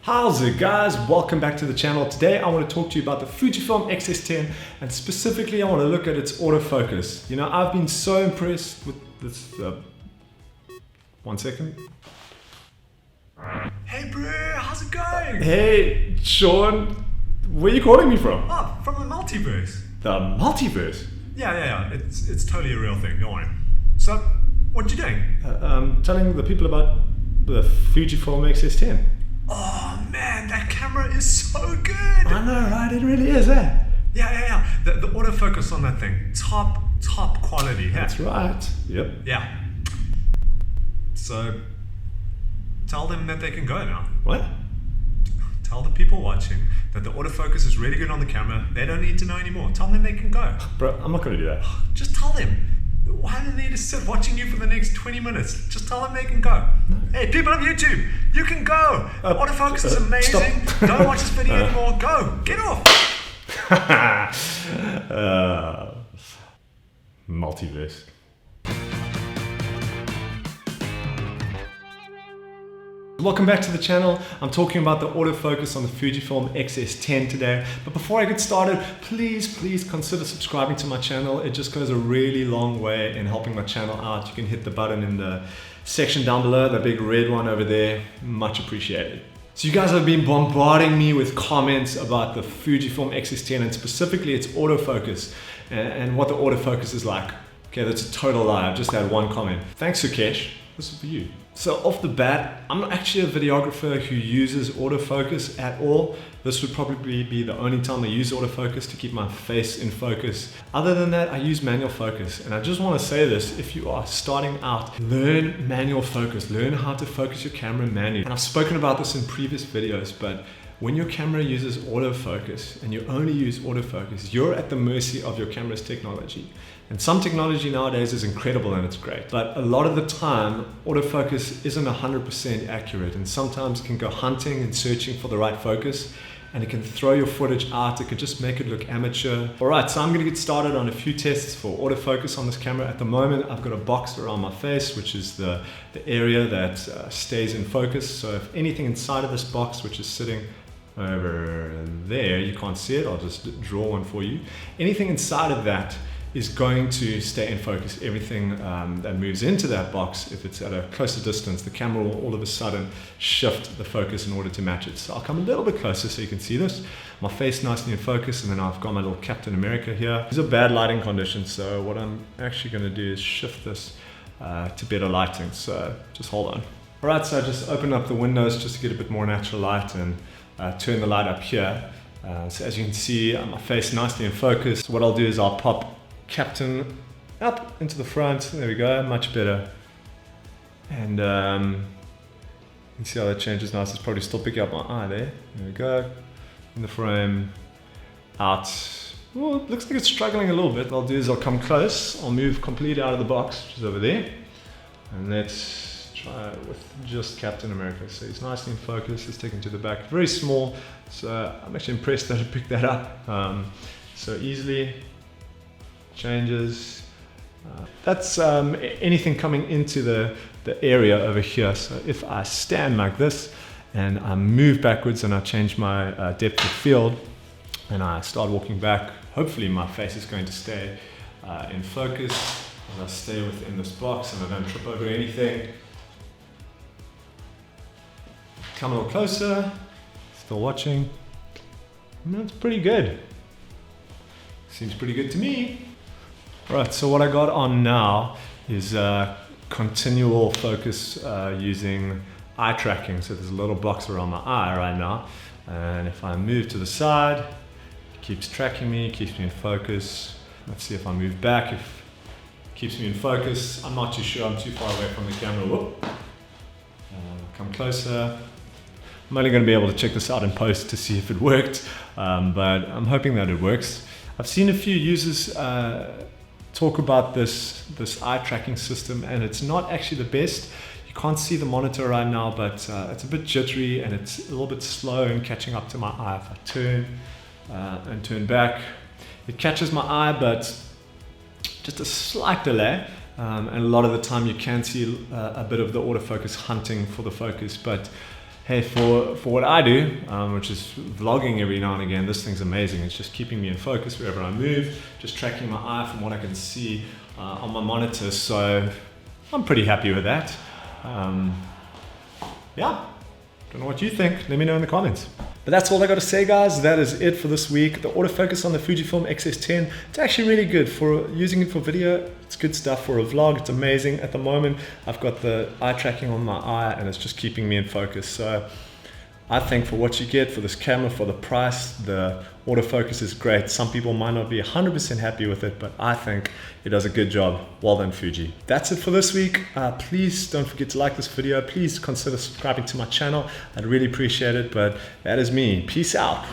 How's it guys? Welcome back to the channel. Today I want to talk to you about the Fujifilm X-S10 and specifically I want to look at its autofocus. You know, I've been so impressed with this, one second. Hey bro, how's it going? Hey Shaun, where are you calling me from? Oh, from the multiverse. The multiverse? Yeah, it's totally a real thing, don't worry. So, what you doing? Telling the people about the Fujifilm X-S10. Oh man, that camera is so good! I know, right? It really is, eh? Yeah. The autofocus on that thing, top quality. Yeah. That's right. Yep. Yeah. So, tell them that they can go now. What? Tell the people watching that the autofocus is really good on the camera. They don't need to know anymore. Tell them they can go. Bro, I'm not going to do that. Just tell them. Why do they need to sit watching you for the next 20 minutes? Just tell them they can go. No. Hey, people on YouTube, you can go. Autofocus is amazing. Stop. Don't watch this video anymore. Go. Get off. Multiverse. Welcome back to the channel. I'm talking about the autofocus on the Fujifilm X-S10 today. But before I get started, please consider subscribing to my channel. It just goes a really long way in helping my channel out. You can hit the button in the section down below, the big red one over there. Much appreciated. So you guys have been bombarding me with comments about the Fujifilm X-S10 and specifically its autofocus and what the autofocus is like. Okay, that's a total lie. I've just had one comment. Thanks, Sukesh. This is for you. So off the bat, I'm not actually a videographer who uses autofocus at all. This would probably be the only time I use autofocus to keep my face in focus. Other than that, I use manual focus. And I just want to say this, if you are starting out, learn manual focus. Learn how to focus your camera manually. And I've spoken about this in previous videos, but when your camera uses autofocus and you only use autofocus, you're at the mercy of your camera's technology. And some technology nowadays is incredible and it's great, but a lot of the time autofocus isn't 100% accurate and sometimes it can go hunting and searching for the right focus and it can throw your footage out. It could just make it look amateur. Alright, so I'm going to get started on a few tests for autofocus on this camera. At the moment I've got a box around my face, which is the area that stays in focus. So if anything inside of this box, which is sitting over there, you can't see it, I'll just draw one for you. Anything inside of that is going to stay in focus. Everything that moves into that box, if it's at a closer distance, the camera will all of a sudden shift the focus in order to match it. So I'll come a little bit closer so you can see this. My face nicely in focus, and then I've got my little Captain America here. These are bad lighting conditions, so what I'm actually going to do is shift this to better lighting. So just hold on. All right, so I just open up the windows just to get a bit more natural light and turn the light up here. So as you can see, my face nicely in focus. What I'll do is I'll pop Captain up into the front. There we go, much better. And you can see how that changes nice. It's probably still picking up my eye there. There we go. In the frame, out. Well, it looks like it's struggling a little bit. What I'll do is I'll come close. I'll move completely out of the box, which is over there. And let's try it with just Captain America. So he's nicely in focus. It's taken to the back. Very small. So I'm actually impressed that I picked that up so easily. Changes. That's anything coming into the area over here. So if I stand like this and I move backwards and I change my depth of field and I start walking back, hopefully my face is going to stay in focus and I stay within this box and I don't trip over anything. Come a little closer, still watching. That's pretty good. Seems pretty good to me. Right, so what I got on now is continual focus using eye tracking. So there's a little box around my eye right now. And if I move to the side, it keeps tracking me, keeps me in focus. Let's see if I move back, if it keeps me in focus. I'm not too sure, I'm too far away from the camera. Whoop. Come closer. I'm only going to be able to check this out in post to see if it worked, but I'm hoping that it works. I've seen a few users talk about this eye tracking system, and it's not actually the best. You can't see the monitor right now, but it's a bit jittery and it's a little bit slow in catching up to my eye. If I turn and turn back, it catches my eye, but just a slight delay. And a lot of the time you can see a bit of the autofocus hunting for the focus, but hey, for what I do, which is vlogging every now and again, this thing's amazing. It's just keeping me in focus wherever I move, just tracking my eye from what I can see on my monitor. So I'm pretty happy with that. Yeah, don't know what you think. Let me know in the comments. But that's all I got to say, guys. That is it for this week. The autofocus on the Fujifilm X-S10, it's actually really good for using it for video. It's good stuff for a vlog. It's amazing. At the moment, I've got the eye tracking on my eye and it's just keeping me in focus. So I think for what you get for this camera, for the price, the autofocus is great. Some people might not be 100% happy with it, but I think it does a good job. Well done, Fuji. That's it for this week. Please don't forget to like this video. Please consider subscribing to my channel. I'd really appreciate it, but that is me. Peace out.